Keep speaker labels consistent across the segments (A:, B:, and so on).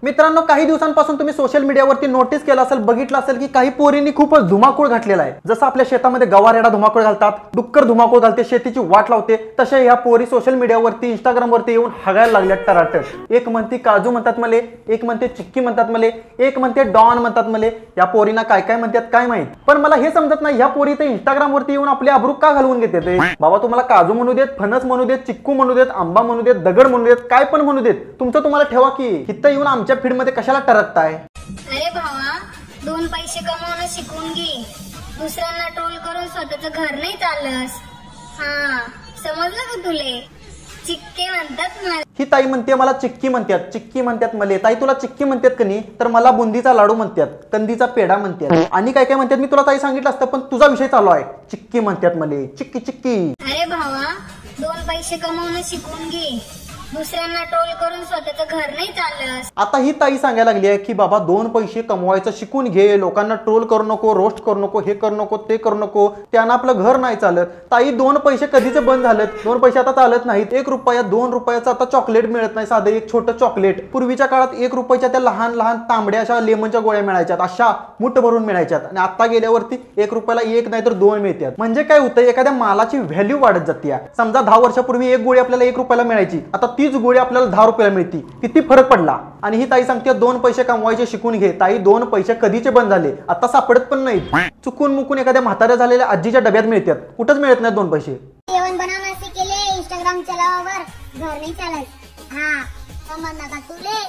A: मित्रांनो, काही दिवसांपासून तुम्ही सोशल मीडियावरती नोटीस केलं असेल, बघितलं असेल की काही पोरींनी खूपच धुमाकूळ घातलेला आहे। जसं आपल्या शेतामध्ये गवारेडा धुमाकूळ घालतात, डुक्कर धुमाकूळ घालते, शेतीची वाट लावते, तशा ह्या पोरी सोशल मीडियावरती इंस्टाग्रामवरती येऊन हगायला लागल्या टराटट। एक म्हणते काजू म्हणतात मले, एक म्हणते चिक्की म्हणतात मले, एक म्हणते डॉन म्हणतात मले। या पोरींना काय काय म्हणतात काय माहित, पण मला हे समजत नाही ह्या पोरी ते इंस्टाग्रामवरती येऊन आपले अब्रू का घालवून घेते। बाबा, तुम्हाला काजू म्हणू देत, फणस म्हणू देत, चिक्कू म्हणू देत, आंबा म्हणू देत, दगड म्हणू देत, काय पण म्हणू देत, तुमचं तुम्हाला ठेवा की। इथं येऊन आमच्या फीड मध्ये कशाला टरकताय?
B: अरे भावा, दोन पैसे कमवणं शिकून घे, दुसऱ्यांना ट्रोल करून स्वतःचं घर नाही चाललंस। हा, समजलं का तुले? चिक्के म्हणतात मला।
A: ही ताई म्हणते मला चिक्की म्हणतात, चिक्की म्हणतात मले। ताई तुला चिक्की म्हणतात का नाही, तर मला बुंदीचा लाडू म्हणतात, कंदीचा पेढा म्हणतात, आणि काय काय म्हणतात मी तुला ताई सांगितलं असतं, पण तुझा विषय चालू आहे। चिक्की म्हणतात मले, चिक्की चिक्की।
B: अरे भावा, दोन पैसे कमवणं शिकून घे, दुसऱ्यांना ट्रोल करून स्वतःचं घर नाही चाललंस।
A: आता ही ताई सांगायला लागली आहे की बाबा दोन पैसे कमवायचं शिकून घे, लोकांना ट्रोल करू नको, रोस्ट करू नको, हे करू नको, ते करू नको, त्यांना आपलं घर नाही चालत। ताई, दोन पैसे कधीच बंद झालेत, दोन पैसे आता चालत नाहीत। 1 रुपया 2 रुपयाचं आता चॉकलेट मिळत नाही, साधं एक छोटं चॉकलेट। पूर्वीच्या काळात 1 रुपयाच्या त्या लहान लहान तांबड्या अशा लेमनच्या गोळ्या मिळायच्यात, अशा मुठ भरून मिळायच्यात, आणि आता गेल्यावरती 1 रुपयाला 1 नाही तर 2 मिळतात। म्हणजे काय होतं, एखाद्या मालाची व्हॅल्यू वाढत जाते। समजा 10 वर्षापूर्वी एक गोळी आपल्याला 1 रुपयाला मिळायची, आता तीच गोळी आपल्याला 10 रुपयाला मिळती, किती फरक पडला। आणि ही ताई सांगते दोन पैसे कमवायचे शिकून घे। ताई, दोन पैसे कधीचे बंद झाले, आता सापडत पण नाहीत। चुकून मुकून एखाद्या म्हाताऱ्या झालेल्या आजीच्या डब्यात मिळतात, कुठंच मिळत नाही 2 पैसे।
B: जेवण बनवणं शिकले, इंस्टाग्राम चलावावर घर नाही चालत। हा, समज नका तुले,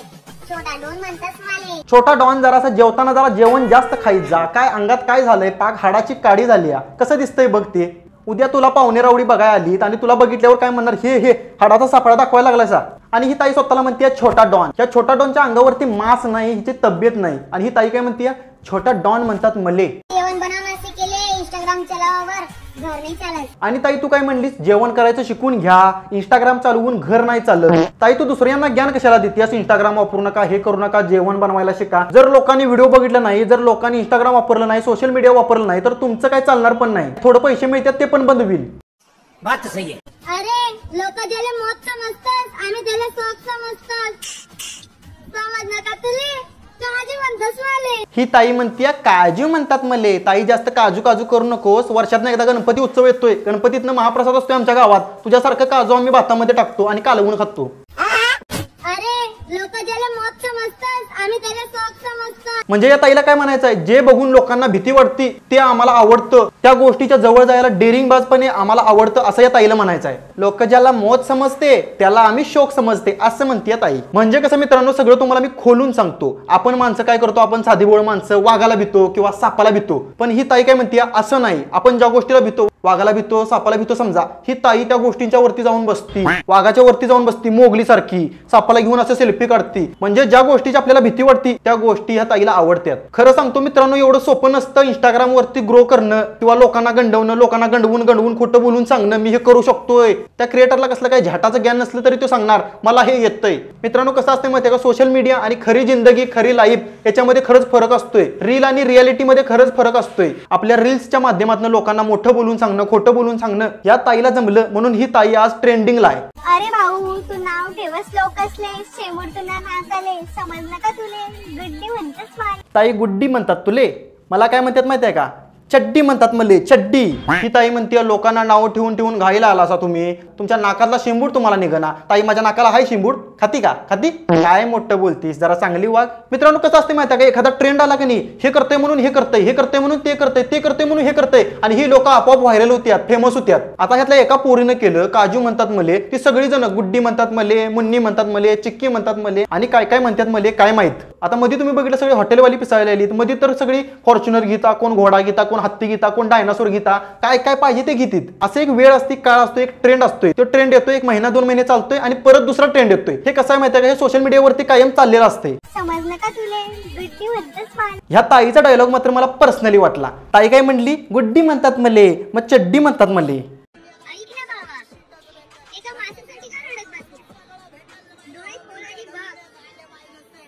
B: छोटा डॉन म्हणतात मला।
A: छोटा डॉन जरासा जेवताना जरा जेवण जास्त खाईत जा। काय अंगात काय झालंय, पाक हाडाची काडी झाली, कसं दिसतंय बघ ते। उद्या तुला पाहुणे रावडी बघायला आलीत आणि तुला बघितल्यावर काय म्हणणार, हे हाडाचा सापळा दाखवायला लागलायसा। आणि ही ताई स्वतःला म्हणते छोटा डॉन। या छोटा डॉनच्या अंगावरती मांस नाही, हिची तब्येत नाही, आणि ही ताई काय म्हणते, छोटा डॉन म्हणतात मले।
B: जेवण बनवणं शिकले, इंस्टाग्राम चलावावर घर नाही चालत।
A: आणि ताई तू काय म्हणलीस, जेवण करायचं शिकून घ्या, इंस्टाग्राम चालवून घर नाही चालत। ताई, तू दुसऱ्यांना ज्ञान कशाला देतेस? इंस्टाग्राम वापरू नका, हे करू नका, जेवण बनवायला शिका। जर लोकांनी व्हिडिओ बघितला नाही, जर लोकांनी इंस्टाग्राम वापरलं नाही, सोशल मीडिया वापरलं नाही, तर तुमचं काय चालणार पण नाही। थोडं पैसे मिळतात ते पण बंद होईल।
C: बात तो सही है।
B: अरे, लोक त्याला मौत समजतात आणि त्याला शौक समजतात, समज नका तुले, काजू म्हणतात मला।
A: ही ताई म्हणते काजू म्हणतात मले। ताई, जास्त काजू काजू करू नकोस, वर्षातनं एकदा गणपती उत्सव येतोय, गणपतीतनं महाप्रसाद असतोय आमच्या गावात, तुझ्यासारखं काजू आम्ही भातामध्ये टाकतो आणि कालवून खातो।
B: अरे, लोक त्याला मौत समजतात आणि त्याला शौक समजतात।
A: म्हणजे या ताईला काय म्हणायचं आहे, जे बघून लोकांना भीती वाटते ते आम्हाला आवडतं, त्या गोष्टीच्या जवळ जायला डेअरिंगबाजपणे आम्हाला आवडतं, असं या ताईला म्हणायचं आहे। लोक ज्याला मौत समजते त्याला आम्ही शोक समजते, असं म्हणते ताई। म्हणजे कसं मित्रांनो, सगळं तुम्हाला मी खोलून सांगतो। आपण माणसं काय करतो, आपण साधीभोळ माणसं वाघाला भीतो किंवा सापाला भीतो, पण ही ताई काय म्हणते असं नाही। आपण ज्या गोष्टीला भीतो, वाघाला भीतो, सापाला भीतो समजा, ही ताई त्या गोष्टींच्या वरती जाऊन बसती, वाघाच्या वरती जाऊन बसती मोगली सारखी, सापाला घेऊन असं सेल्फी काढती। म्हणजे ज्या गोष्टीची आपल्याला भीती वाटती त्या गोष्टी ह्या ताईला आवडतात। खरं सांगतो मित्रांनो, एवढं सोपं नसतं इंस्टाग्राम वरती ग्रो करणं किंवा लोकांना गंडवणं, लोकांना गंडवून खोटं बोलून सांगणं मी हे करू शकतोय। त्या क्रिएटरला कसलं काय झटाचं ज्ञान नसलं तरी तो सांगणार मला हे येतंय। मित्रांनो, कसं असतं माहितीये का, सोशल मीडिया आणि खरी जिंदगी, खरी लाईफ याच्यामध्ये खरंच फरक असतोय। रील आणि रियालिटी मध्ये खरंच फरक असतोय। आपल्या रील्सच्या माध्यमातून लोकांना मोठं बोलून सांगणं, खोटं बोलून सांगणं या ताईला जमलं, म्हणून ही ताई आज ट्रेंडिंगला आहे।
B: अरे भाऊ, तू नाव ठेवस लोक असले, शेवट तुला नाकाले, समज नका तुले, गुड्डी म्हणतेस मला।
A: ताई, गुड्डी म्हणतात तुले, मला काय म्हणतात माहितीये का, चड्डी म्हणतात मले, चड्डी। ही ताई म्हणते लोकांना नाव ठेवून घाईला आला असा तुम्ही, तुमच्या नाकातला शिंबूड तुम्हाला निघना। ताई, माझ्या नाकाला हाय शिंबूड, खाती का? खाती? काय मोठं बोलतीस, जरा चांगली वाग। मित्रांनो, कसं असते माहिती आहे का, एखादा ट्रेंड आला की नाही, हे करतंय म्हणून हे करतंय, हे करतंय म्हणून ते करतंय, ते करतंय म्हणून हे करतंय, आणि ही लोक आपोआप व्हायरल होत्यात, फेमस होत्यात। आता ह्यातल्या एका पोरीनं केलं, काजू म्हणतात मले, ती सगळी जण गुड्डी म्हणतात मले, मुन्नी म्हणतात मले, चिक्की म्हणतात मले, आणि काय काय म्हणतात मले काय माहित। आता मध्ये तुम्ही बघितलं सगळी हॉटेलवाली पिसायला आली, मध्ये तर सगळी फॉर्च्युनर घेता, कोण घोडा घेता, कोण हत्ती घेता, कोण डायनासोर घेता, काय काय पाहिजे ते घेतील। असं एक वेळ असते, काळ असतो, एक ट्रेंड असतोय, तो ट्रेंड येतोय, 1 महिना 2 महिने चालतोय आणि परत दुसरा ट्रेंड येतोय। हे कसं आहे माहिती आहे का, हे सोशल मीडियावरती कायम चाललेलं असते।
B: समज नका तुले, गुड्डी म्हणतेस मला।
A: ह्या ताईचा डायलॉग मात्र मला पर्सनली वाटला। ताई काय म्हणली, गुड्डी म्हणतात मले, मग चड्डी म्हणतात मले।
B: ऐक ना बाबा, एका माणसासाठी का रडत बसला? डोळे खोल आणि बघ,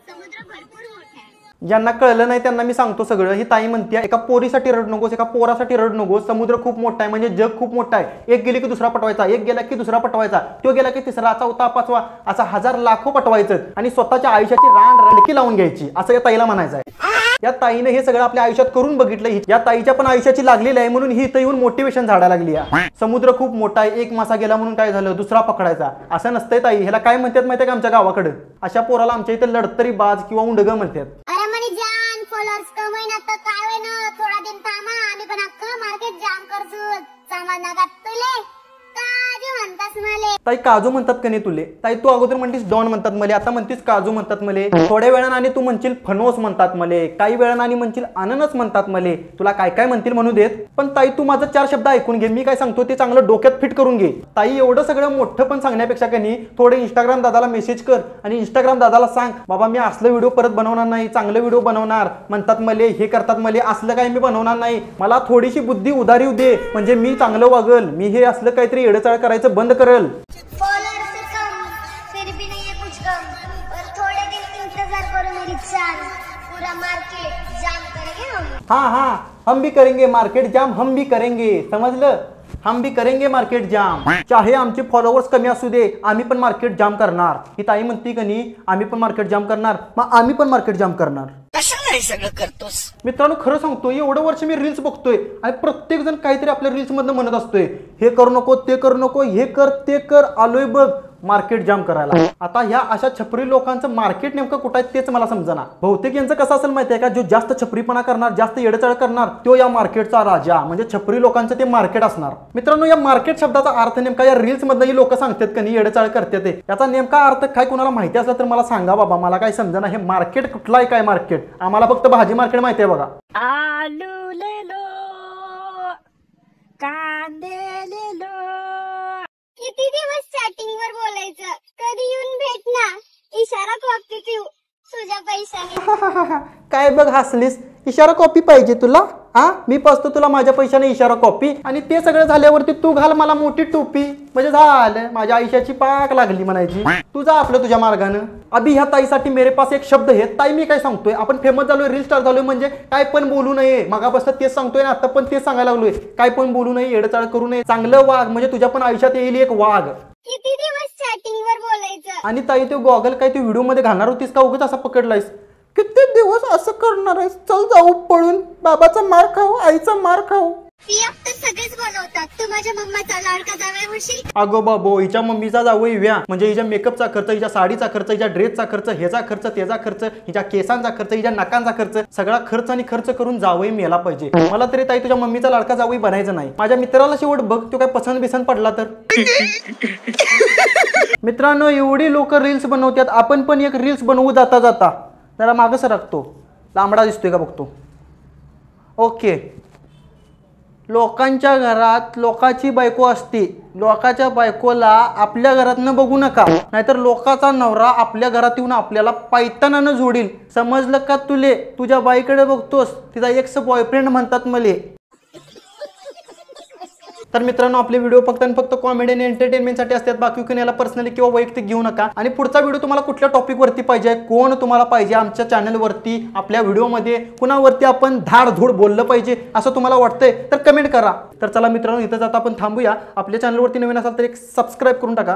B: समुद्र भरपूर मोठा आहे।
A: ज्यांना कळलं नाही त्यांना मी सांगतो सगळं. ही ताई म्हणते एका पोरीसाठी रड नकोस, एका पोरासाठी रड नकोस. समुद्र खूप मोठा आहे, म्हणजे जग खूप मोठा आहे. एक गेली की दुसरा पटवायचा, एक गेला की दुसरा पटवायचा, तो गेला की तिसरा, चौथा, पाचवा, असा हजार लाखो पटवायचं आणि स्वतःच्या आयुष्याची रणकी लावून घ्यायची, असं या ताईला म्हणायचं आहे. या ताईने हे सगळं आपल्या आयुष्यात करून बघितलं. या ताईच्या पण आयुष्याची लागलेली आहे, म्हणून ही इथं येऊन मोटिवेशन झाडायला लागली आहे. समुद्र खूप मोठा आहे, एक मासा गेला म्हणून काय झालं, दुसरा पकडायचा, असं नसतंय ताई. ह्याला काय म्हणतात माहितीये का आमच्या गावाकडे? अशा पोराला आमच्या इथे लढतरी बाज किंवा उंडग म्हणतात.
B: फॉलोअर्स कमाईन आता काय होय ना, थोडा दिन थांबा, आम्ही पण अख्खं मार्केट जाम करतो. समाज तुले काजू म्हणतास मले.
A: ताई काजू म्हणतात का नाही तुले? ताई तू अगोदर म्हणतीस डॉन म्हणतात मले, आता म्हणतीस काजू म्हणतात मले. थोड्या वेळानं आणि तू म्हणशील फणोस म्हणतात मले, काही वेळानं आणि म्हणशील अननस म्हणतात मले. तुला काय काय म्हणतील म्हणू देत, पण ताई तू माझं 4 शब्द ऐकून घे. मी काय सांगतो ते चांगलं डोक्यात फिट करून घे. ताई एवढं सगळं मोठं पण सांगण्यापेक्षा कनी थोडं इंस्टाग्राम दादाला मेसेज कर आणि इंस्टाग्राम दादाला सांग, बाबा मी असलं व्हिडिओ परत बनवणार नाही, चांगलं व्हिडिओ बनवणार म्हणतात मले, हे करतात मले, असलं काही मी बनवणार नाही. मला थोडीशी बुद्धी उधारीव दे, म्हणजे मी चांगलं वागल. मी हे असलं काहीतरी येडचाळ करायचं बंद करल. हाँ हाँ हम भी करेंगे मार्केट जाम, हम भी करेंगे, समजलं? हम भी करेंगे मार्केट जाम. चाहे आमचे फॉलोअर्स कमी असू दे, आम्ही पण मार्केट जाम करणार. ही ताई म्हणती का नाही आम्ही पण मार्केट जाम करणार, मग आम्ही पण मार्केट जाम करणार.
C: सगळं करतोस
A: मित्रांनो, खरं सांगतो एवढं वर्ष मी रील्स बघतोय आणि प्रत्येक जण काहीतरी आपल्या रील्स मधनं म्हणत असतोय, हे करू नको, ते करू नको, हे कर ते कर, आलोय बघ मार्केट जाम करायला. आता ह्या अशा छपरी लोकांचं मार्केट नेमकं कुठं आहे तेच मला समजना. बहुतेक यांचं कसं असेल माहिती आहे का, जो जास्त छपरीपणा करणार, जास्त येडचाळ करणार, तो या मार्केटचा राजा, म्हणजे छपरी लोकांचं ते मार्केट असणार. मित्रांनो, या मार्केट शब्दाचा अर्थ नेमका या रील्स मधनं लोक सांगतात का नाही येडचाळ करतात ते, याचा नेमका अर्थ काय कोणाला माहिती असला तर मला सांगा बाबा, मला काय समजना. हे मार्केट कुठलं आहे, काय मार्केट? आम्हाला फक्त भाजी मार्केट माहिती आहे बघा.
C: आलू ले लो, कांदे ले लो.
B: किती दिवस चॅटिंग वर बोलायचं, कधी येऊन भेट ना, इशारा कॉपी पिऊ तुझ्या पैशाने.
A: काय बघ हसलीस, इशारा कॉपी पाहिजे तुला? हा, मी पाचतो तुला माझ्या पैशाने इशारा कॉपी, आणि ते सगळं झाल्यावरती तू घाल मला मोठी टोपी, म्हणजे झालं माझ्या आयुष्याची पाक लागली म्हणायची. तू जा आपलं तुझ्या मार्गानं. अभि ह्या ताईसाठी मेरे पास एक शब्द आहे. ताई मी काय सांगतोय, आपण फेमस झालोय, रील स्टार झालोय, म्हणजे काय पण बोलू नये. मगापासून तेच सांगतोय ना, आता पण तेच सांगायला लागलोय, काय पण बोलू नये, येडचाळ करू नये, चांगलं वाघ, म्हणजे तुझ्या पण आयुष्यात येईल एक वाघ.
B: किती दिवस चॅटिंग वर बोलायचं.
A: आणि ताई ते गॉगल काय तू व्हिडिओ मध्ये घालणार होतीस का, उगाच असा पकडलायस? किती दिवस असं करणार आहेस? चल जाऊ पळून, बाबाचा मार खाऊ, आईचा मार खाऊ.
B: सगळेच बनवतात, तू माझ्या मम्माचा लाडका जावई होशील.
A: अगो बाबो, हिच्या मम्मीचा जावई व्या, म्हणजे हिच्या मेकअपचा खर्च, हिच्या साडीचा खर्च, हिच्या ड्रेसचा खर्च, ह्याचा खर्च, त्याचा खर्च, हिच्या केसांचा खर्च, हिच्या नाकांचा खर्च, सगळा खर्च आणि खर्च करून जावई मेला पाहिजे. मला तरी ताई तुझ्या मम्मीचा लाडका जावई बनायचं नाही. माझ्या मित्राला शेवट बघ, तो काय पसंत बिसंत पडला तर. मित्रांनो, एवढी लोक रील्स बनवतात, आपण पण एक रील्स बनवू जाता जाता. जरा मागं सरकतो, लांबडा दिसतोय का बघतो. ओके, लोकांच्या घरात लोकाची बायको असते, लोकाच्या बायकोला आपल्या घरातनं बघू नका, नाहीतर लोकाचा नवरा आपल्या घरात येऊन आपल्याला पायतानानं जोडील. समजलं का तुले? तुझ्या बाईकडे बघतोस, तिचा एक्स बॉयफ्रेंड म्हणतात मले. तर मित्रांनो, आपले व्हिडिओ फक्त आणि फक्त कॉमेडी आणि एंटरटेनमेंटसाठी असतात, बाकी कोणी याला पर्सनली किंवा वैयक्तिक घेऊ नका. आणि पुढचा व्हिडिओ तुम्हाला कुठल्या टॉपिक वरती पाहिजे, कोण तुम्हाला पाहिजे आमच्या चॅनल वरती, आपल्या व्हिडिओमध्ये कुणावरती आपण धाडधूड बोललं पाहिजे असं तुम्हाला वाटतंय तर कमेंट करा. तर चला मित्रांनो, इथं जाता आपण थांबूया. आपल्या चॅनलवरती नवीन असाल तर एक सबस्क्राईब करून टाका.